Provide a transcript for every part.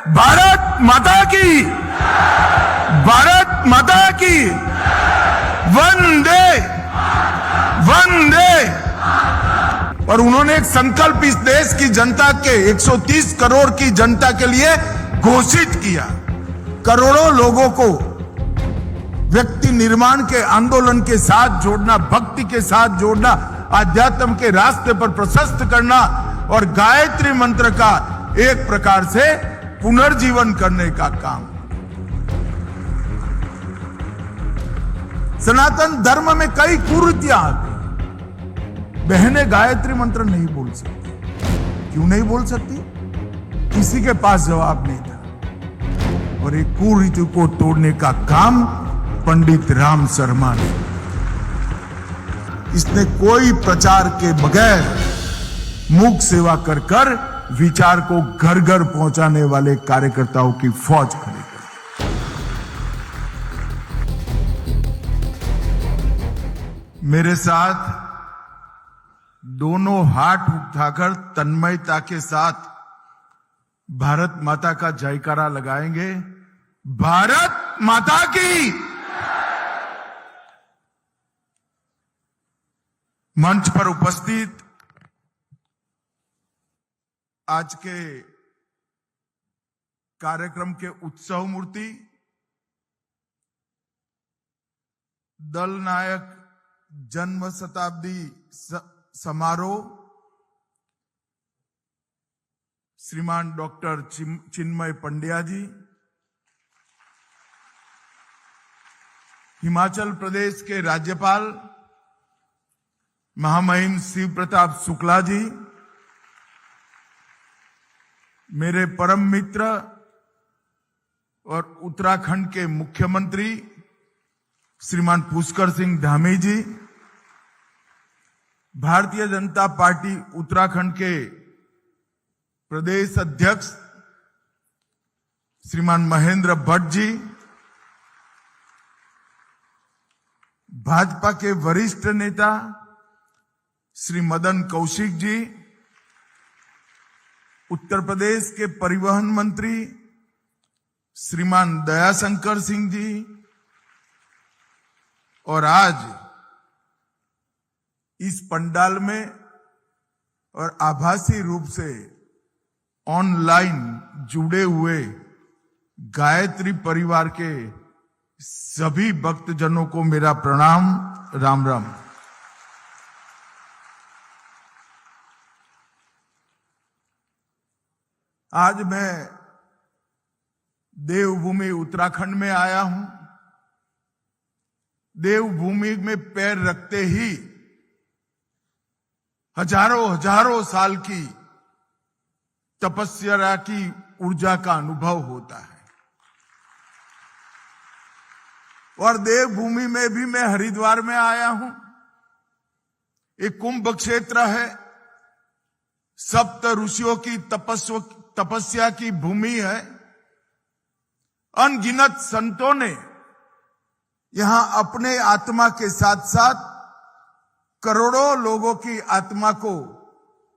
भारत माता की, भारत माता की, वंदे वंदे। और उन्होंने एक संकल्प इस देश की जनता के 130 करोड़ की जनता के लिए घोषित किया। करोड़ों लोगों को व्यक्ति निर्माण के आंदोलन के साथ जोड़ना, भक्ति के साथ जोड़ना, आध्यात्म के रास्ते पर प्रशस्त करना और गायत्री मंत्र का एक प्रकार से पुनर्जीवन करने का काम। सनातन धर्म में कई कुरीतियां आती। बहनें गायत्री मंत्र नहीं बोल सकती। क्यों नहीं बोल सकती? किसी के पास जवाब नहीं था। और एक कुरीति को तोड़ने का काम पंडित राम शर्मा ने। इसने कोई प्रचार के बगैर मूक सेवा कर कर विचार को घर घर पहुंचाने वाले कार्यकर्ताओं की फौज खड़ी कर। मेरे साथ दोनों हाथ उठाकर तन्मयता के साथ भारत माता का जयकारा लगाएंगे। भारत माता की। मंच पर उपस्थित आज के कार्यक्रम के उत्सव मूर्ति, दल नायक जन्म शताब्दी समारोह श्रीमान डॉक्टर चिन्मय पंड्या जी, हिमाचल प्रदेश के राज्यपाल महामहिम शिव प्रताप शुक्ला जी, मेरे परम मित्र और उत्तराखंड के मुख्यमंत्री श्रीमान पुष्कर सिंह धामी जी, भारतीय जनता पार्टी उत्तराखंड के प्रदेश अध्यक्ष श्रीमान महेंद्र भट्ट जी, भाजपा के वरिष्ठ नेता श्री मदन कौशिक जी, उत्तर प्रदेश के परिवहन मंत्री श्रीमान दयाशंकर सिंह जी, और आज इस पंडाल में और आभासी रूप से ऑनलाइन जुड़े हुए गायत्री परिवार के सभी भक्तजनों को मेरा प्रणाम, राम राम। आज मैं देवभूमि उत्तराखंड में आया हूं। देवभूमि में पैर रखते ही हजारों साल की तपस्या की ऊर्जा का अनुभव होता है। और देवभूमि में भी मैं हरिद्वार में आया हूं। एक कुंभ क्षेत्र है, सप्त ऋषियों की तपस्या की भूमि है। अनगिनत संतों ने यहां अपने आत्मा के साथ साथ करोड़ों लोगों की आत्मा को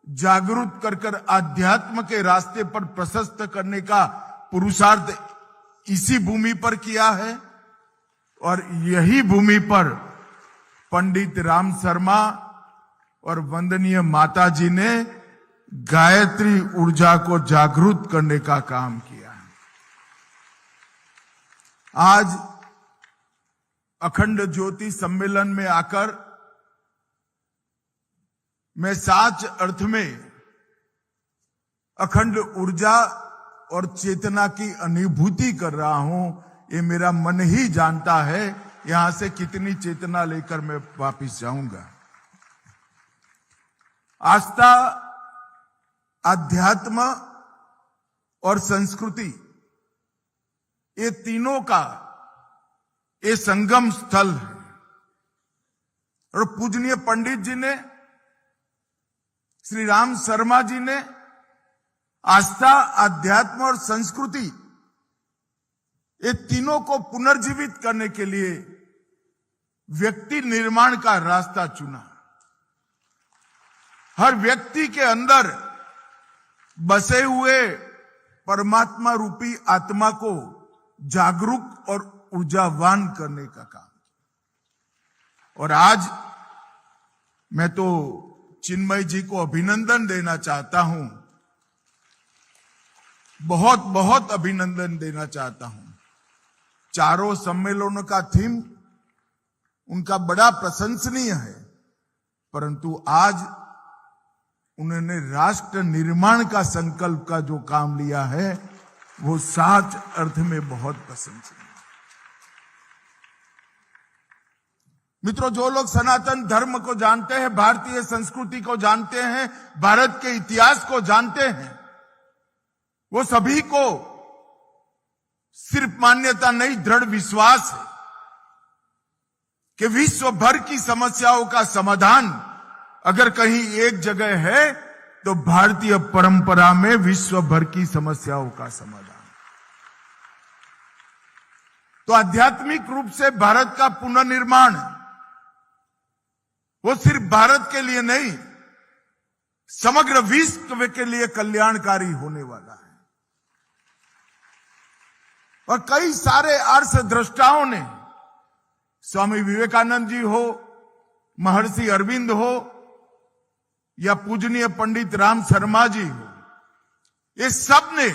जागरूक कर आध्यात्म के रास्ते पर प्रशस्त करने का पुरुषार्थ इसी भूमि पर किया है। और यही भूमि पर पंडित राम शर्मा और वंदनीय माता जी ने गायत्री ऊर्जा को जागरूक करने का काम किया है। आज अखंड ज्योति सम्मेलन में आकर मैं सच अर्थ में अखंड ऊर्जा और चेतना की अनुभूति कर रहा हूं। ये मेरा मन ही जानता है यहां से कितनी चेतना लेकर मैं वापस जाऊंगा। आस्था, अध्यात्म और संस्कृति, ये तीनों का ये संगम स्थल है। और पूजनीय पंडित जी ने, श्री राम शर्मा जी ने आस्था, अध्यात्म और संस्कृति, ये तीनों को पुनर्जीवित करने के लिए व्यक्ति निर्माण का रास्ता चुना। हर व्यक्ति के अंदर बसे हुए परमात्मा रूपी आत्मा को जागरूक और ऊर्जावान करने का काम। और आज मैं तो चिन्मय जी को अभिनंदन देना चाहता हूं, बहुत बहुत अभिनंदन देना चाहता हूं। चारों सम्मेलनों का थीम उनका बड़ा प्रशंसनीय है, परंतु आज उन्होंने राष्ट्र निर्माण का संकल्प का जो काम लिया है वो सच अर्थ में बहुत प्रशंसनीय है। मित्रों, जो लोग सनातन धर्म को जानते हैं, भारतीय संस्कृति को जानते हैं, भारत के इतिहास को जानते हैं, वो सभी को सिर्फ मान्यता नहीं, दृढ़ विश्वास है कि विश्व भर की समस्याओं का समाधान अगर कहीं एक जगह है तो भारतीय परंपरा में विश्व भर की समस्याओं का समाधान। तो आध्यात्मिक रूप से भारत का पुनर्निर्माण वो सिर्फ भारत के लिए नहीं, समग्र विश्व के लिए कल्याणकारी होने वाला है। और कई सारे अर्थ दृष्टाओं ने, स्वामी विवेकानंद जी हो, महर्षि अरविंद हो या पूजनीय पंडित राम शर्मा जी हो, ये सब ने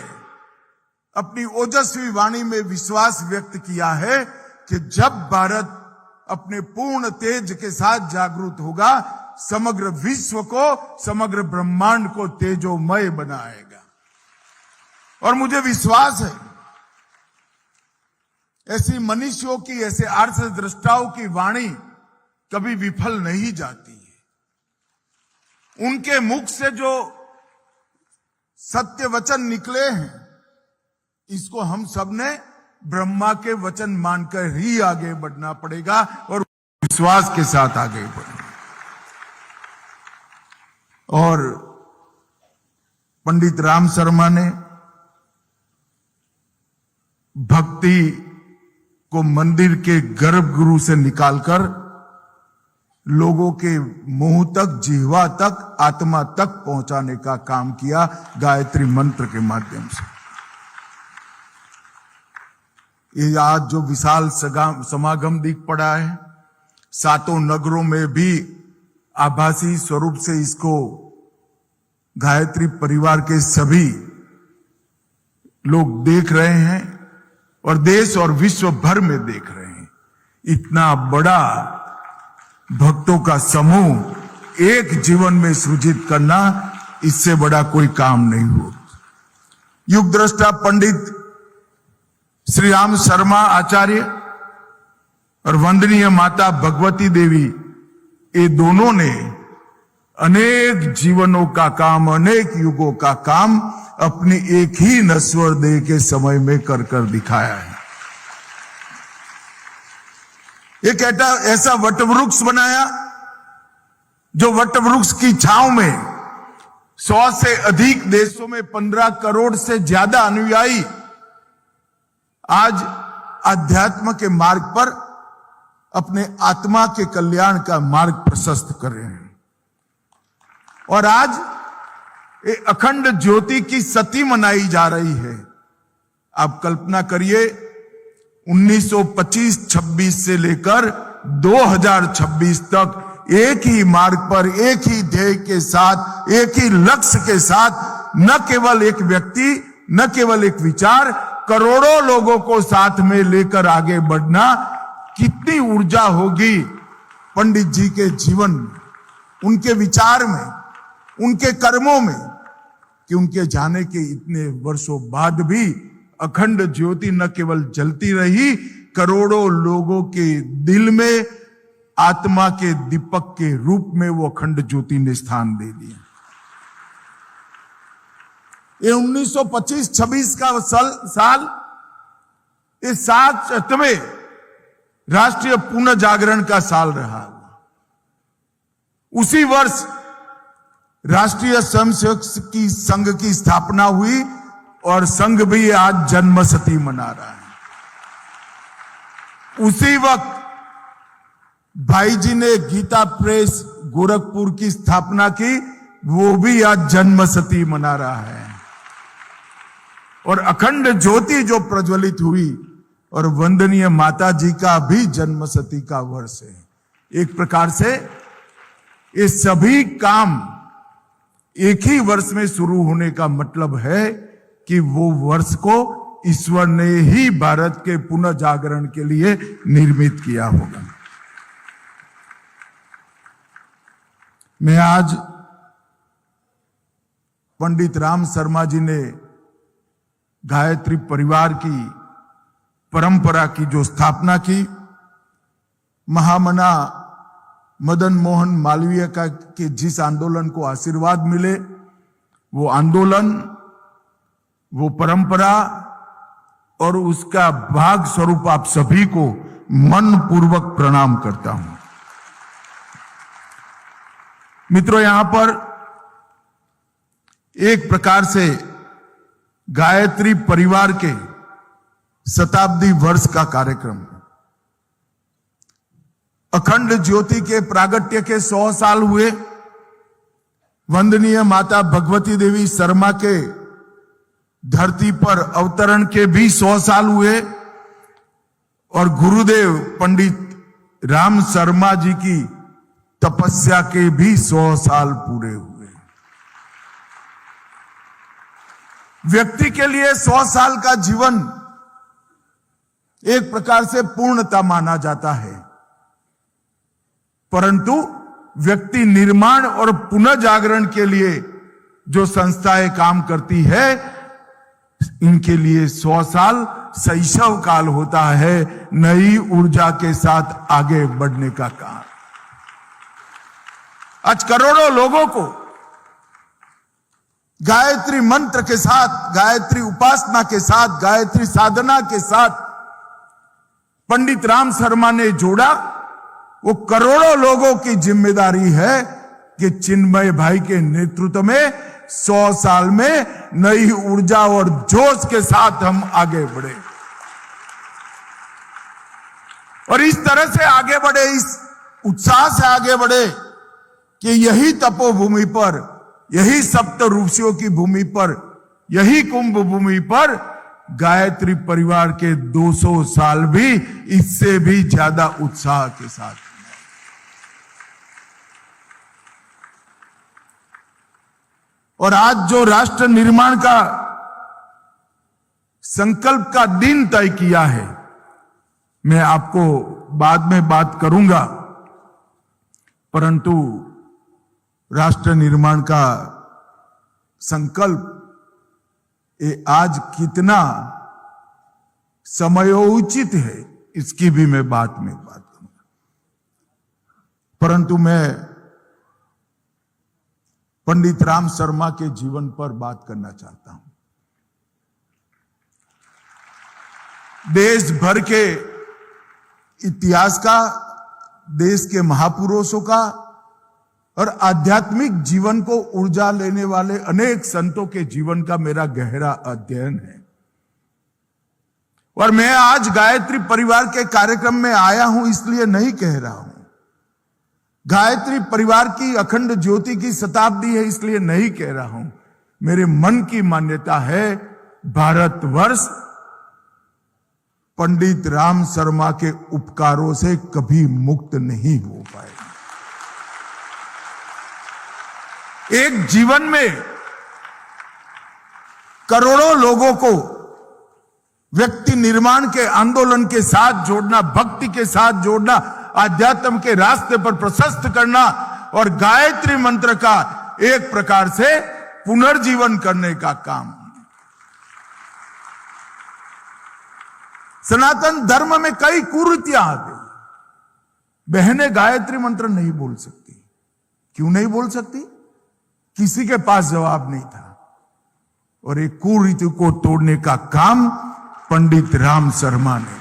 अपनी ओजस्वी वाणी में विश्वास व्यक्त किया है कि जब भारत अपने पूर्ण तेज के साथ जागरूक होगा, समग्र विश्व को, समग्र ब्रह्मांड को तेजोमय बनाएगा। और मुझे विश्वास है ऐसी मनुष्यों की, ऐसे अर्थ दृष्टाओं की वाणी कभी विफल नहीं जाती है। उनके मुख से जो सत्य वचन निकले हैं, इसको हम सब ने ब्रह्मा के वचन मानकर ही आगे बढ़ना पड़ेगा और विश्वास के साथ आगे बढ़ना। और पंडित राम शर्मा ने भक्ति को मंदिर के गर्भगृह से निकालकर लोगों के मुंह तक, जिह्वा तक, आत्मा तक पहुंचाने का काम किया गायत्री मंत्र के माध्यम से। ये आज जो विशाल समागम दिख पड़ा है, सातों नगरों में भी आभासी स्वरूप से इसको गायत्री परिवार के सभी लोग देख रहे हैं और देश और विश्व भर में देख रहे हैं। इतना बड़ा भक्तों का समूह एक जीवन में सृजित करना, इससे बड़ा कोई काम नहीं हो। युग दृष्टा पंडित श्री राम शर्मा आचार्य और वंदनीय माता भगवती देवी, ये दोनों ने अनेक जीवनों का काम, अनेक युगों का काम अपनी एक ही नश्वर देह के समय में कर कर दिखाया है। एक ऐसा वटवृक्ष बनाया जो वटवृक्ष की छांव में 100 से अधिक देशों में 15 करोड़ से ज्यादा अनुयायी आज अध्यात्म के मार्ग पर अपने आत्मा के कल्याण का मार्ग प्रशस्त कर रहे हैं। और आज ये अखंड ज्योति की सती मनाई जा रही है। आप कल्पना करिए, 1925-26 से लेकर 2026 तक एक ही मार्ग पर, एक ही ध्येय के साथ, एक ही लक्ष्य के साथ, न केवल एक व्यक्ति, न केवल एक विचार, करोड़ों लोगों को साथ में लेकर आगे बढ़ना, कितनी ऊर्जा होगी पंडित जी के जीवन में, उनके विचार में, उनके कर्मों में, कि उनके जाने के इतने वर्षों बाद भी अखंड ज्योति न केवल जलती रही, करोड़ों लोगों के दिल में आत्मा के दीपक के रूप में वो अखंड ज्योति ने स्थान दे दिया। ये 1925-26 का साल इस 7वें राष्ट्रीय पुनः जागरण का साल रहा। उसी वर्ष राष्ट्रीय स्वयंसेवक की संघ की स्थापना हुई और संघ भी आज जन्मशती मना रहा है। उसी वक्त भाई जी ने गीता प्रेस गोरखपुर की स्थापना की, वो भी आज जन्मशती मना रहा है। और अखंड ज्योति जो प्रज्वलित हुई और वंदनीय माता जी का भी जन्म शती का वर्ष है। एक प्रकार से ये सभी काम एक ही वर्ष में शुरू होने का मतलब है कि वो वर्ष को ईश्वर ने ही भारत के पुनः जागरण के लिए निर्मित किया होगा। मैं आज पंडित राम शर्मा जी ने गायत्री परिवार की परंपरा की जो स्थापना की, महामना मदन मोहन मालवीय का के जिस आंदोलन को आशीर्वाद मिले, वो आंदोलन, वो परंपरा और उसका भाग स्वरूप आप सभी को मन पूर्वक प्रणाम करता हूं। मित्रों, यहां पर एक प्रकार से गायत्री परिवार के शताब्दी वर्ष का कार्यक्रम है। अखंड ज्योति के प्रागट्य के 100 साल हुए, वंदनीय माता भगवती देवी शर्मा के धरती पर अवतरण के भी 100 साल हुए और गुरुदेव पंडित राम शर्मा जी की तपस्या के भी 100 साल पूरे हुए। व्यक्ति के लिए 100 साल का जीवन एक प्रकार से पूर्णता माना जाता है, परंतु व्यक्ति निर्माण और पुनः जागरण के लिए जो संस्थाएं काम करती है, इनके लिए 100 साल शैशव काल होता है, नई ऊर्जा के साथ आगे बढ़ने का काम। आज करोड़ों लोगों को गायत्री मंत्र के साथ, गायत्री उपासना के साथ, गायत्री साधना के साथ पंडित राम शर्मा ने जोड़ा। वो करोड़ों लोगों की जिम्मेदारी है कि चिन्मय भाई के नेतृत्व में 100 साल में नई ऊर्जा और जोश के साथ हम आगे बढ़े और इस तरह से आगे बढ़े, इस उत्साह से आगे बढ़े कि यही तपोभूमि पर, यही सप्त ऋषियों की भूमि पर, यही कुंभ भूमि पर गायत्री परिवार के 200 साल भी इससे भी ज्यादा उत्साह के साथ। और आज जो राष्ट्र निर्माण का संकल्प का दिन तय किया है, मैं आपको बाद में बात करूंगा, परंतु राष्ट्र निर्माण का संकल्प ये आज कितना समयोचित है, इसकी भी मैं बात करूंगा। परंतु मैं पंडित राम शर्मा के जीवन पर बात करना चाहता हूं। देश भर के इतिहास का, देश के महापुरुषों का और आध्यात्मिक जीवन को ऊर्जा लेने वाले अनेक संतों के जीवन का मेरा गहरा अध्ययन है। और मैं आज गायत्री परिवार के कार्यक्रम में आया हूं इसलिए नहीं कह रहा हूं, गायत्री परिवार की अखंड ज्योति की शताब्दी है इसलिए नहीं कह रहा हूं। मेरे मन की मान्यता है, भारतवर्ष पंडित राम शर्मा के उपकारों से कभी मुक्त नहीं हो पाएगा। एक जीवन में करोड़ों लोगों को व्यक्ति निर्माण के आंदोलन के साथ जोड़ना, भक्ति के साथ जोड़ना, आध्यात्म के रास्ते पर प्रशस्त करना और गायत्री मंत्र का एक प्रकार से पुनर्जीवन करने का काम। सनातन धर्म में कई कुरीतियां आ गई। बहनें गायत्री मंत्र नहीं बोल सकती। क्यों नहीं बोल सकती? किसी के पास जवाब नहीं था। और एक कुरीति को तोड़ने का काम पंडित राम शर्मा ने,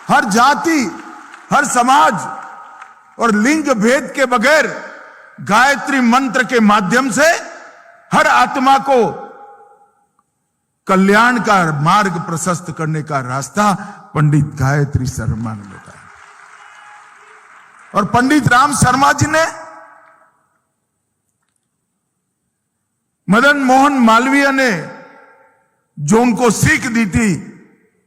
हर जाति, हर समाज और लिंग भेद के बगैर गायत्री मंत्र के माध्यम से हर आत्मा को कल्याण का मार्ग प्रशस्त करने का रास्ता पंडित गायत्री शर्मा ने बताया। और पंडित राम शर्मा जी ने मदन मोहन मालवीय ने जो उनको सीख दी थी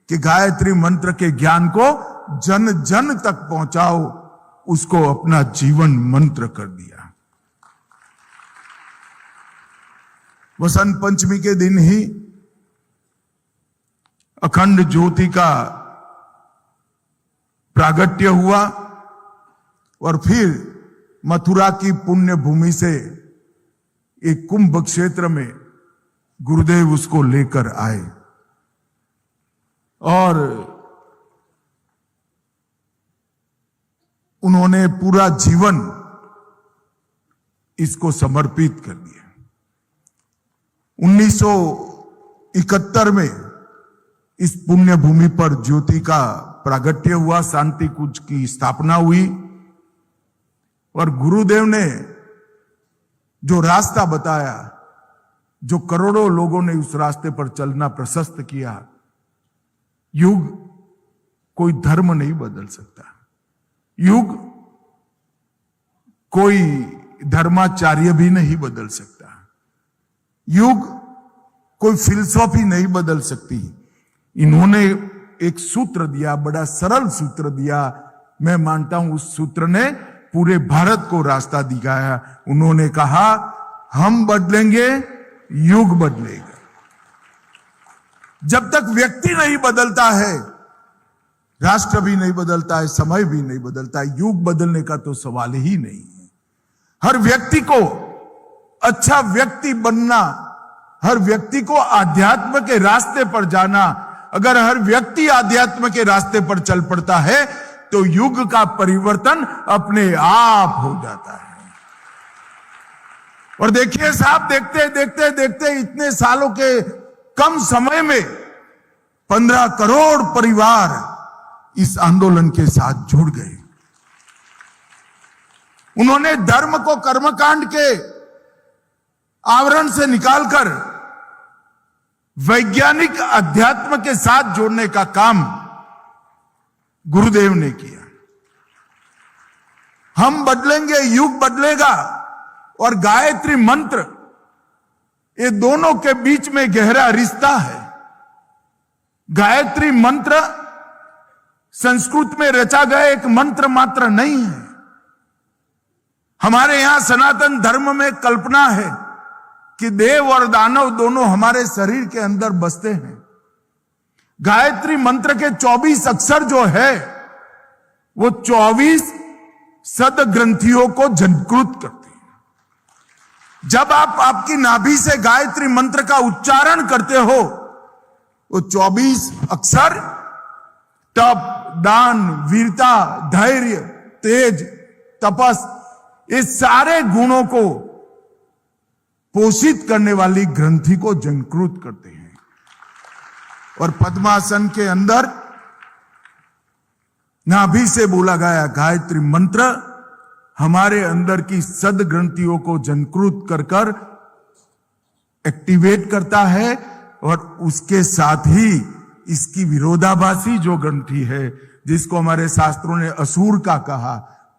कि गायत्री मंत्र के ज्ञान को जन जन तक पहुंचाओ, उसको अपना जीवन मंत्र कर दिया। वसंत पंचमी के दिन ही अखंड ज्योति का प्रागट्य हुआ और फिर मथुरा की पुण्य भूमि से एक कुंभ क्षेत्र में गुरुदेव उसको लेकर आए और उन्होंने पूरा जीवन इसको समर्पित कर दिया। 1971 में इस पुण्य भूमि पर ज्योति का प्रागट्य हुआ, शांति कूच की स्थापना हुई और गुरुदेव ने जो रास्ता बताया, जो करोड़ों लोगों ने उस रास्ते पर चलना प्रशस्त किया, युग कोई धर्म नहीं बदल सकता, युग कोई धर्माचार्य भी नहीं बदल सकता, युग कोई फिलॉसफी नहीं बदल सकती। इन्होंने एक सूत्र दिया, बड़ा सरल सूत्र दिया। मैं मानता हूं उस सूत्र ने पूरे भारत को रास्ता दिखाया। उन्होंने कहा, हम बदलेंगे, युग बदलेगा। जब तक व्यक्ति नहीं बदलता है, राष्ट्र भी नहीं बदलता है, समय भी नहीं बदलता है, युग बदलने का तो सवाल ही नहीं है। हर व्यक्ति को अच्छा व्यक्ति बनना, हर व्यक्ति को आध्यात्म के रास्ते पर जाना, अगर हर व्यक्ति आध्यात्म के रास्ते पर चल पड़ता है तो युग का परिवर्तन अपने आप हो जाता है। और देखिए साहब, देखते देखते देखते इतने सालों के कम समय में 15 करोड़ परिवार इस आंदोलन के साथ जुड़ गए। उन्होंने धर्म को कर्मकांड के आवरण से निकालकर वैज्ञानिक अध्यात्म के साथ जोड़ने का काम गुरुदेव ने किया। हम बदलेंगे, युग बदलेगा। और गायत्री मंत्र, ये दोनों के बीच में गहरा रिश्ता है। गायत्री मंत्र संस्कृत में रचा गया एक मंत्र मात्र नहीं है। हमारे यहां सनातन धर्म में कल्पना है कि देव और दानव दोनों हमारे शरीर के अंदर बसते हैं। गायत्री मंत्र के 24 अक्षर जो है वो 24 सद ग्रंथियों को झंकृत करते हैं। जब आप आपकी नाभि से गायत्री मंत्र का उच्चारण करते हो, वो 24 अक्षर तप, दान, वीरता, धैर्य, तेज, तपस, इस सारे गुणों को पोषित करने वाली ग्रंथि को झंकृत करते हैं। और पद्मासन के अंदर नाभि से बोला गया गायत्री मंत्र हमारे अंदर की सद ग्रंथियों को झंकृत कर कर एक्टिवेट करता है और उसके साथ ही इसकी विरोधाभासी जो ग्रंथि है, जिसको हमारे शास्त्रों ने असुर का कहा,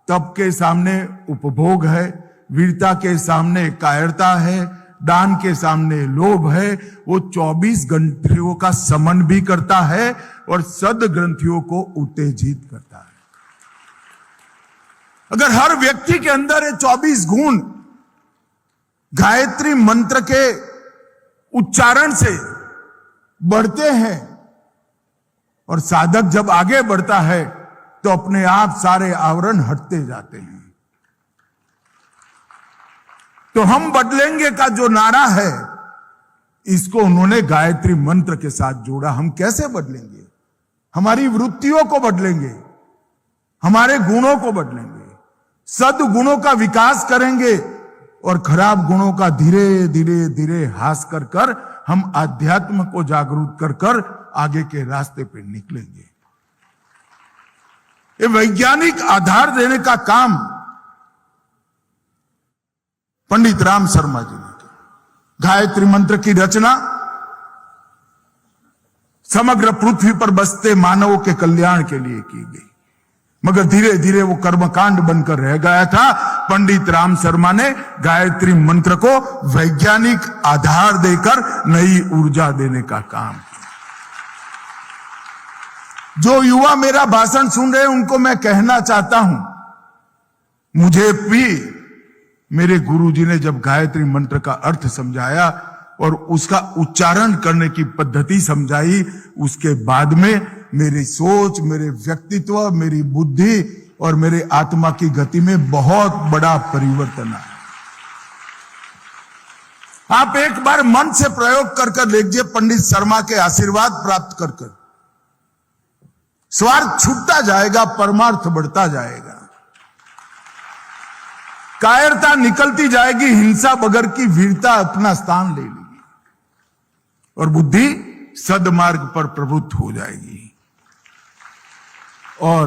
तप के सामने उपभोग है, वीरता के सामने कायरता है, दान के सामने लोभ है, वो 24 ग्रंथियों का समन भी करता है और सद ग्रंथियों को उत्तेजित करता है। अगर हर व्यक्ति के अंदर ये 24 गुण गायत्री मंत्र के उच्चारण से बढ़ते हैं और साधक जब आगे बढ़ता है तो अपने आप सारे आवरण हटते जाते हैं। तो हम बदलेंगे का जो नारा है, इसको उन्होंने गायत्री मंत्र के साथ जोड़ा। हम कैसे बदलेंगे? हमारी वृत्तियों को बदलेंगे, हमारे गुणों को बदलेंगे, सद्गुणों का विकास करेंगे और खराब गुणों का धीरे धीरे धीरे ह्रास कर कर हम आध्यात्म को जागरूक कर कर आगे के रास्ते पे निकलेंगे। ये वैज्ञानिक आधार देने का काम पंडित राम शर्मा जी ने किया। गायत्री मंत्र की रचना समग्र पृथ्वी पर बसते मानवों के कल्याण के लिए की गई। मगर धीरे धीरे वो कर्मकांड बनकर रह गया था। पंडित राम शर्मा ने गायत्री मंत्र को वैज्ञानिक आधार देकर नई ऊर्जा देने का काम किया। जो युवा मेरा भाषण सुन रहे हैं उनको मैं कहना चाहता हूं, मुझे भी मेरे गुरुजी ने जब गायत्री मंत्र का अर्थ समझाया और उसका उच्चारण करने की पद्धति समझाई, उसके बाद में मेरी सोच, मेरे व्यक्तित्व, मेरी बुद्धि और मेरे आत्मा की गति में बहुत बड़ा परिवर्तन आया। आप एक बार मन से प्रयोग कर देखिए, पंडित शर्मा के आशीर्वाद प्राप्त कर स्वार्थ छूटता जाएगा, परमार्थ बढ़ता जाएगा, कायरता निकलती जाएगी, हिंसा बगैर की वीरता अपना स्थान ले लेगी और बुद्धि सदमार्ग पर प्रवृत्त हो जाएगी। और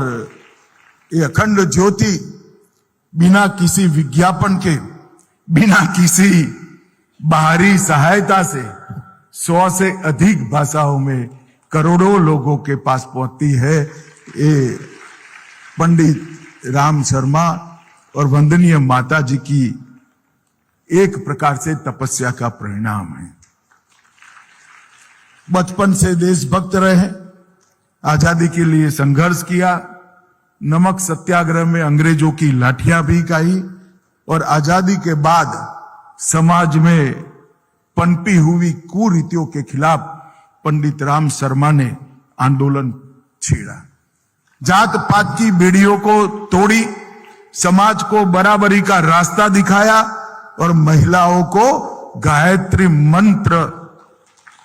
ये अखंड ज्योति बिना किसी विज्ञापन के, बिना किसी बाहरी सहायता से 100 से अधिक भाषाओं में करोड़ों लोगों के पास पहुंचती है। ये पंडित राम शर्मा और वंदनीय माता जी की एक प्रकार से तपस्या का परिणाम है। बचपन से देशभक्त रहे, आजादी के लिए संघर्ष किया, नमक सत्याग्रह में अंग्रेजों की लाठियां भी खाई और आजादी के बाद समाज में पनपी हुई कुरीतियों के खिलाफ पंडित राम शर्मा ने आंदोलन छेड़ा, जात पात की बेड़ियों को तोड़ी, समाज को बराबरी का रास्ता दिखाया और महिलाओं को गायत्री मंत्र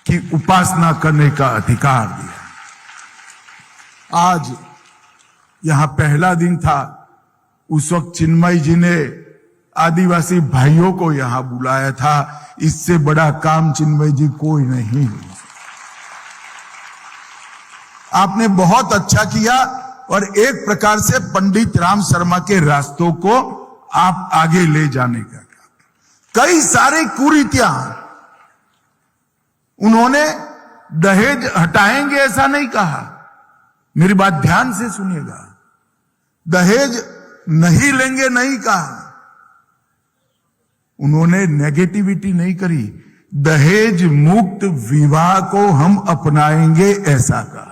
की उपासना करने का अधिकार दिया। आज यहां पहला दिन था, उस वक्त चिन्मय जी ने आदिवासी भाइयों को यहां बुलाया था। इससे बड़ा काम चिन्मय जी कोई नहीं। आपने बहुत अच्छा किया और एक प्रकार से पंडित राम शर्मा के रास्तों को आप आगे ले जाने का काम। कई सारे कुरीतियां, उन्होंने दहेज हटाएंगे ऐसा नहीं कहा, मेरी बात ध्यान से सुनिएगा, दहेज नहीं लेंगे नहीं कहा, उन्होंने नेगेटिविटी नहीं करी, दहेज मुक्त विवाह को हम अपनाएंगे ऐसा कहा।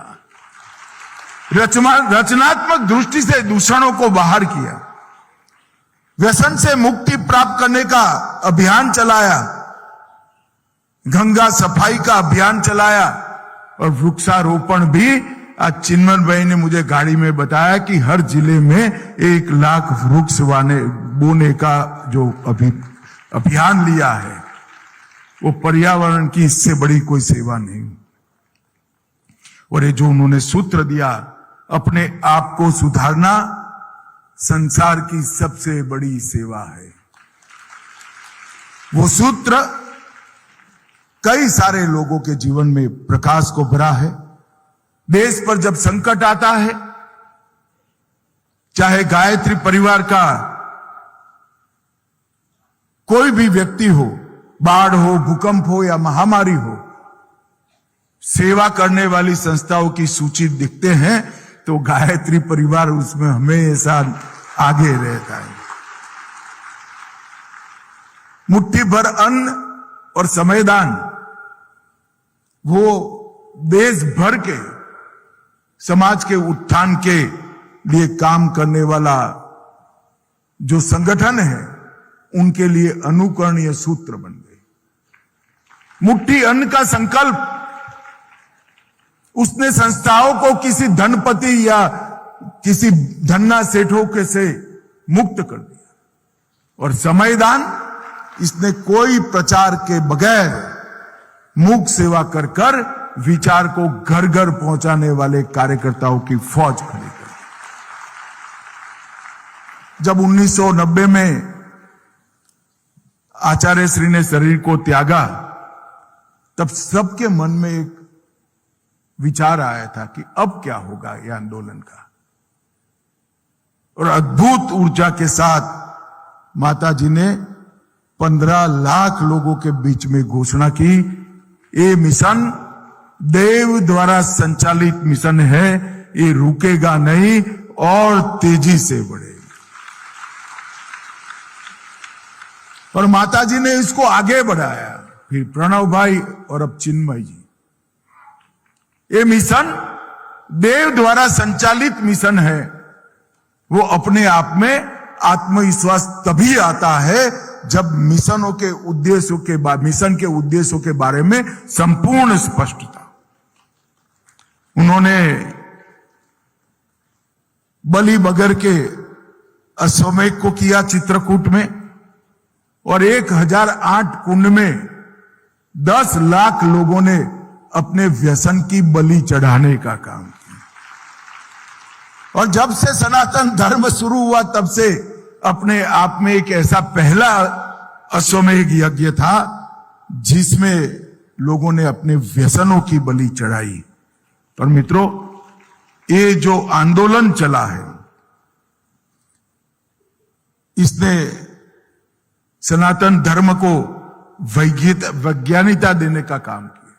रचनात्मक दृष्टि से दूषणों को बाहर किया, व्यसन से मुक्ति प्राप्त करने का अभियान चलाया, गंगा सफाई का अभियान चलाया और वृक्षारोपण भी। आज चिन्मय भाई ने मुझे गाड़ी में बताया कि हर जिले में 1 लाख वृक्ष बोने का जो अभियान लिया है, वो पर्यावरण की इससे बड़ी कोई सेवा नहीं। और ये जो उन्होंने सूत्र दिया, अपने आप को सुधारना संसार की सबसे बड़ी सेवा है, वो सूत्र कई सारे लोगों के जीवन में प्रकाश को भरा है। देश पर जब संकट आता है, चाहे गायत्री परिवार का कोई भी व्यक्ति हो, बाढ़ हो, भूकंप हो या महामारी हो, सेवा करने वाली संस्थाओं की सूची दिखते हैं तो गायत्री परिवार उसमें हमेशा आगे रहता है। मुट्ठी भर अन्न और समयदान, वो देश भर के समाज के उत्थान के लिए काम करने वाला जो संगठन है, उनके लिए अनुकरणीय सूत्र बन गए। मुट्ठी अन्न का संकल्प उसने संस्थाओं को किसी धनपति या किसी धन्ना सेठों के से मुक्त कर दिया। और समयदान, इसने कोई प्रचार के बगैर मूक सेवा कर कर विचार को घर घर पहुंचाने वाले कार्यकर्ताओं की फौज खड़ी कर। जब 1990 में आचार्य श्री ने शरीर को त्यागा, तब सबके मन में एक विचार आया था कि अब क्या होगा यह आंदोलन का। और अद्भुत ऊर्जा के साथ माता जी ने 15 लाख लोगों के बीच में घोषणा की, ये मिशन देव द्वारा संचालित मिशन है, ये रुकेगा नहीं और तेजी से बढ़ेगी। और माताजी ने इसको आगे बढ़ाया, फिर प्रणव भाई और अब चिन्मय जी। ये मिशन देव द्वारा संचालित मिशन है। वो अपने आप में आत्मविश्वास तभी आता है जब मिशन के उद्देश्यों के बारे में संपूर्ण स्पष्टता। उन्होंने बलि बगर के अश्वमेध को किया चित्रकूट में, और 1008 कुंड में 10 लाख लोगों ने अपने व्यसन की बलि चढ़ाने का काम किया। और जब से सनातन धर्म शुरू हुआ तब से अपने आप में एक ऐसा पहला अश्वमेध यज्ञ था जिसमें लोगों ने अपने व्यसनों की बलि चढ़ाई। पर मित्रों, ये जो आंदोलन चला है इसने सनातन धर्म को वैज्ञानिकता देने का काम किया।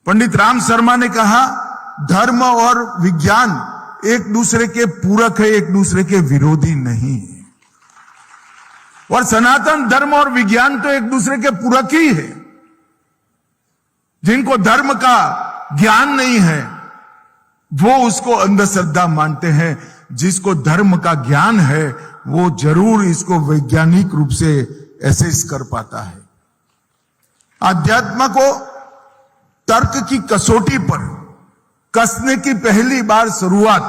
पंडित राम शर्मा ने कहा, धर्म और विज्ञान एक दूसरे के पूरक है, एक दूसरे के विरोधी नहीं है। और सनातन धर्म और विज्ञान तो एक दूसरे के पूरक ही है। जिनको धर्म का ज्ञान नहीं है वो उसको अंधश्रद्धा मानते हैं, जिसको धर्म का ज्ञान है वो जरूर इसको वैज्ञानिक रूप से एसेस कर पाता है। अध्यात्म को तर्क की कसौटी पर कसने की पहली बार शुरुआत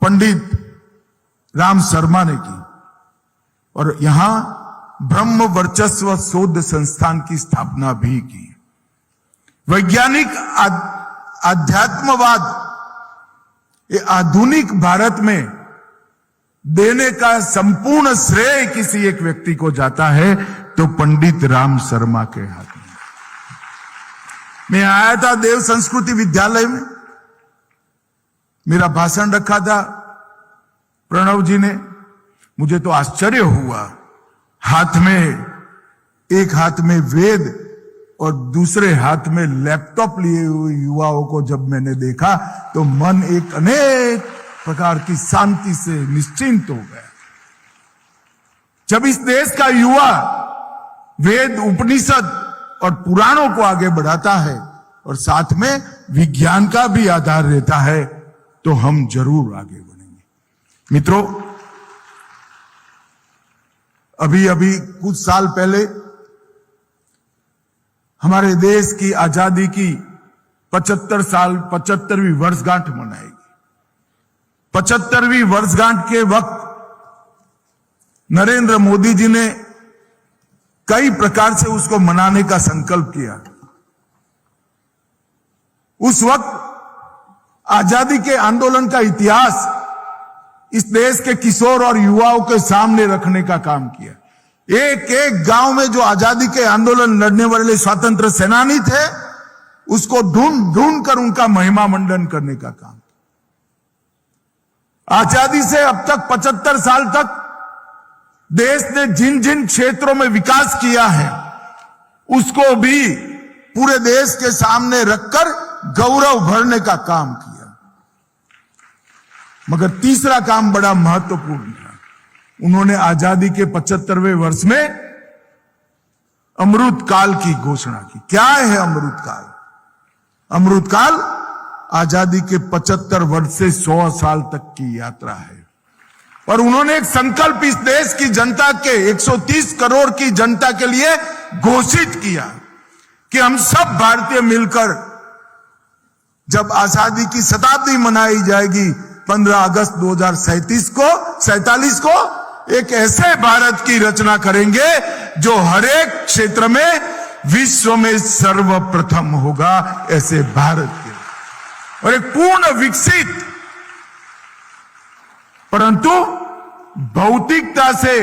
पंडित राम शर्मा ने की, और यहां ब्रह्म वर्चस्व शोध संस्थान की स्थापना भी की। वैज्ञानिक अध्यात्मवाद ये आधुनिक भारत में देने का संपूर्ण श्रेय किसी एक व्यक्ति को जाता है तो पंडित राम शर्मा के हाथ में। मैं आया था देव संस्कृति विद्यालय में, मेरा भाषण रखा था प्रणव जी ने। मुझे तो आश्चर्य हुआ, एक हाथ में वेद और दूसरे हाथ में लैपटॉप लिए हुए युवाओं को जब मैंने देखा तो मन एक अनेक प्रकार की शांति से निश्चिंत हो गया। जब इस देश का युवा वेद, उपनिषद और पुराणों को आगे बढ़ाता है और साथ में विज्ञान का भी आधार रहता है तो हम जरूर आगे बढ़ेंगे। मित्रों, अभी कुछ साल पहले हमारे देश की आजादी की 75वीं वर्षगांठ मनाएगी। 75वीं वर्षगांठ के वक्त नरेंद्र मोदी जी ने कई प्रकार से उसको मनाने का संकल्प किया। उस वक्त आजादी के आंदोलन का इतिहास इस देश के किशोर और युवाओं के सामने रखने का काम किया। एक एक गांव में जो आजादी के आंदोलन लड़ने वाले स्वतंत्र सेनानी थे उसको ढूंढ कर उनका महिमा मंडन करने का काम। आजादी से अब तक 75 साल तक देश ने जिन जिन क्षेत्रों में विकास किया है उसको भी पूरे देश के सामने रखकर गौरव भरने का काम किया। मगर तीसरा काम बड़ा महत्वपूर्ण था। उन्होंने आजादी के 75वें वर्ष में अमृत काल की घोषणा की। क्या है अमृत काल? अमृत काल आजादी के 75 वर्ष से 100 साल तक की यात्रा है। और उन्होंने एक संकल्प इस देश की जनता के 130 करोड़ की जनता के लिए घोषित किया कि हम सब भारतीय मिलकर जब आजादी की शताब्दी मनाई जाएगी 15 अगस्त 2047 को एक ऐसे भारत की रचना करेंगे जो हर एक क्षेत्र में विश्व में सर्वप्रथम होगा, ऐसे भारत के, और एक पूर्ण विकसित परंतु भौतिकता से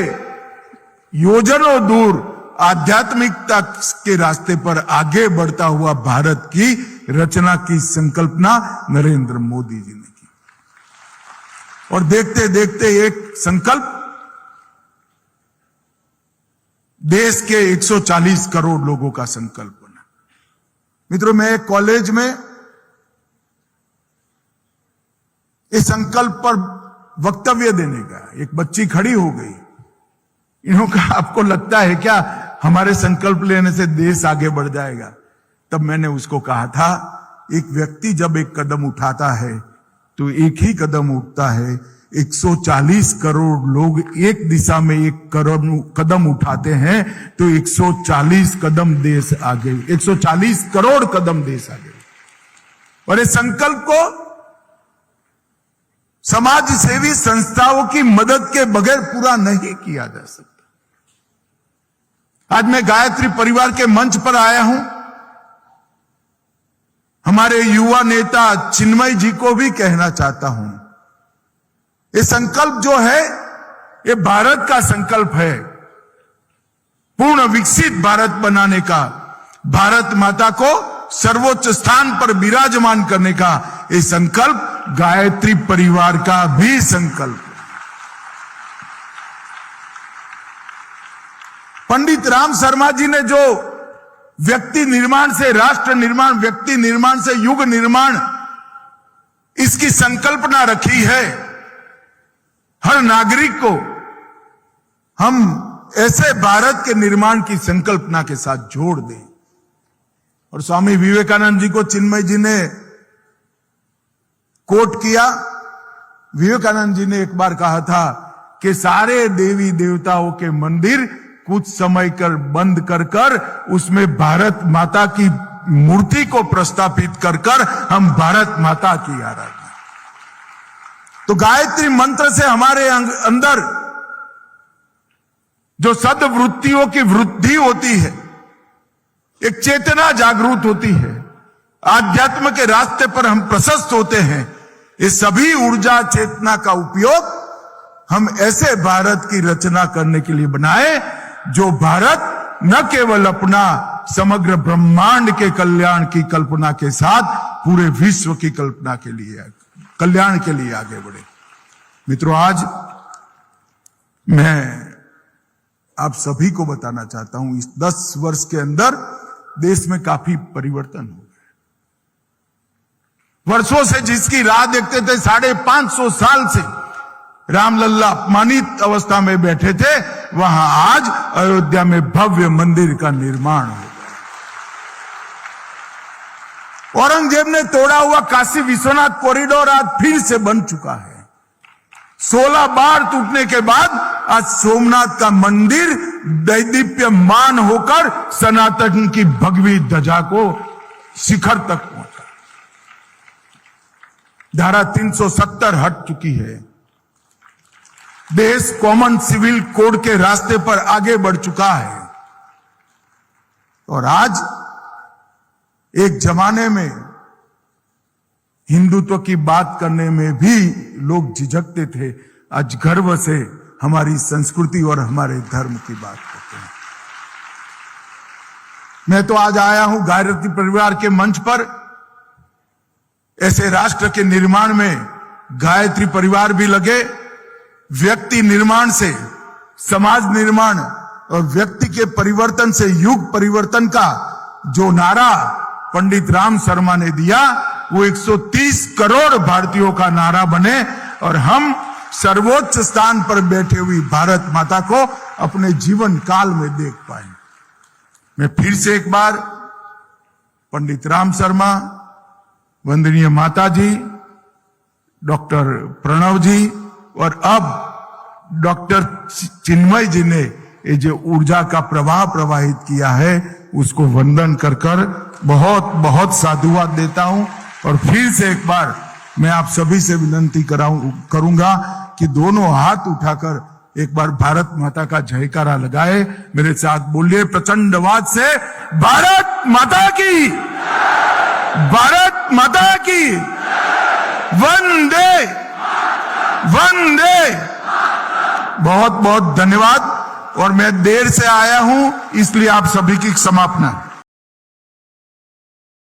योजनों दूर आध्यात्मिकता के रास्ते पर आगे बढ़ता हुआ भारत की रचना की संकल्पना नरेंद्र मोदी जी ने की। और देखते देखते एक संकल्प देश के 140 करोड़ लोगों का संकल्प बना। मित्रों, मैं एक कॉलेज में इस संकल्प पर वक्तव्य देने का। एक बच्ची खड़ी हो गई, इन्होंने कहा आपको लगता है क्या हमारे संकल्प लेने से देश आगे बढ़ जाएगा? तब मैंने उसको कहा था, एक व्यक्ति जब एक कदम उठाता है तो एक ही कदम उठता है, 140 करोड़ लोग एक दिशा में एक कदम उठाते हैं तो 140 कदम देश आगे, 140 करोड़ कदम देश आगे। और इस संकल्प को समाज सेवी संस्थाओं की मदद के बगैर पूरा नहीं किया जा सकता। आज मैं गायत्री परिवार के मंच पर आया हूं, हमारे युवा नेता चिन्मय जी को भी कहना चाहता हूं, ये संकल्प जो है ये भारत का संकल्प है, पूर्ण विकसित भारत बनाने का, भारत माता को सर्वोच्च स्थान पर विराजमान करने का ये संकल्प गायत्री परिवार का भी संकल्प। पंडित राम शर्मा जी ने जो व्यक्ति निर्माण से राष्ट्र निर्माण, व्यक्ति निर्माण से युग निर्माण, इसकी संकल्पना रखी है, हर नागरिक को हम ऐसे भारत के निर्माण की संकल्पना के साथ जोड़ दें। और स्वामी विवेकानंद जी को चिन्मय जी ने कोट किया। विवेकानंद जी ने एक बार कहा था कि सारे देवी देवताओं के मंदिर कुछ समय कर बंद कर उसमें भारत माता की मूर्ति को प्रस्थापित कर हम भारत माता की आराधना। तो गायत्री मंत्र से हमारे अंदर जो सद्वृत्तियों की वृद्धि होती है, एक चेतना जागृत होती है, आध्यात्म के रास्ते पर हम प्रशस्त होते हैं। इस सभी ऊर्जा चेतना का उपयोग हम ऐसे भारत की रचना करने के लिए बनाए जो भारत न केवल अपना समग्र ब्रह्मांड के कल्याण की कल्पना के साथ पूरे विश्व की कल्पना के लिए, कल्याण के लिए आगे बढ़े। मित्रों, आज मैं आप सभी को बताना चाहता हूं, इस 10 वर्ष के अंदर देश में काफी परिवर्तन हो गए। वर्षों से जिसकी राह देखते थे, 550 साल से रामलल्ला अपमानित अवस्था में बैठे थे, वहां आज अयोध्या में भव्य मंदिर का निर्माण हो गया। औरंगजेब ने तोड़ा हुआ काशी विश्वनाथ कॉरिडोर आज फिर से बन चुका है। 16 बार टूटने के बाद आज सोमनाथ का मंदिर दैदीप्यमान होकर सनातन की भगवी ध्वजा को शिखर तक पहुंचा। धारा 370 हट चुकी है। देश कॉमन सिविल कोड के रास्ते पर आगे बढ़ चुका है। और आज एक जमाने में हिंदुत्व की बात करने में भी लोग झिझकते थे, आज गर्व से हमारी संस्कृति और हमारे धर्म की बात करते हैं। मैं तो आज आया हूं गायत्री परिवार के मंच पर, ऐसे राष्ट्र के निर्माण में गायत्री परिवार भी लगे। व्यक्ति निर्माण से समाज निर्माण और व्यक्ति के परिवर्तन से युग परिवर्तन का जो नारा पंडित राम शर्मा ने दिया, वो 130 करोड़ भारतीयों का नारा बने और हम सर्वोच्च स्थान पर बैठे हुई भारत माता को अपने जीवन काल में देख पाए। मैं फिर से एक बार पंडित राम शर्मा, वंदनीय माता जी, डॉक्टर प्रणव जी और अब डॉक्टर चिन्मय जी ने ये जो ऊर्जा का प्रवाह प्रवाहित किया है, उसको वंदन कर बहुत बहुत साधुवाद देता हूं। और फिर से एक बार मैं आप सभी से विनती करूंगा कि दोनों हाथ उठाकर एक बार भारत माता का जयकारा लगाए। मेरे साथ बोलिए प्रचंड आवाज से, भारत माता की, भारत माता की, वंदे वंदे। बहुत बहुत धन्यवाद। और मैं देर से आया हूं, इसलिए आप सभी की क्षमापना।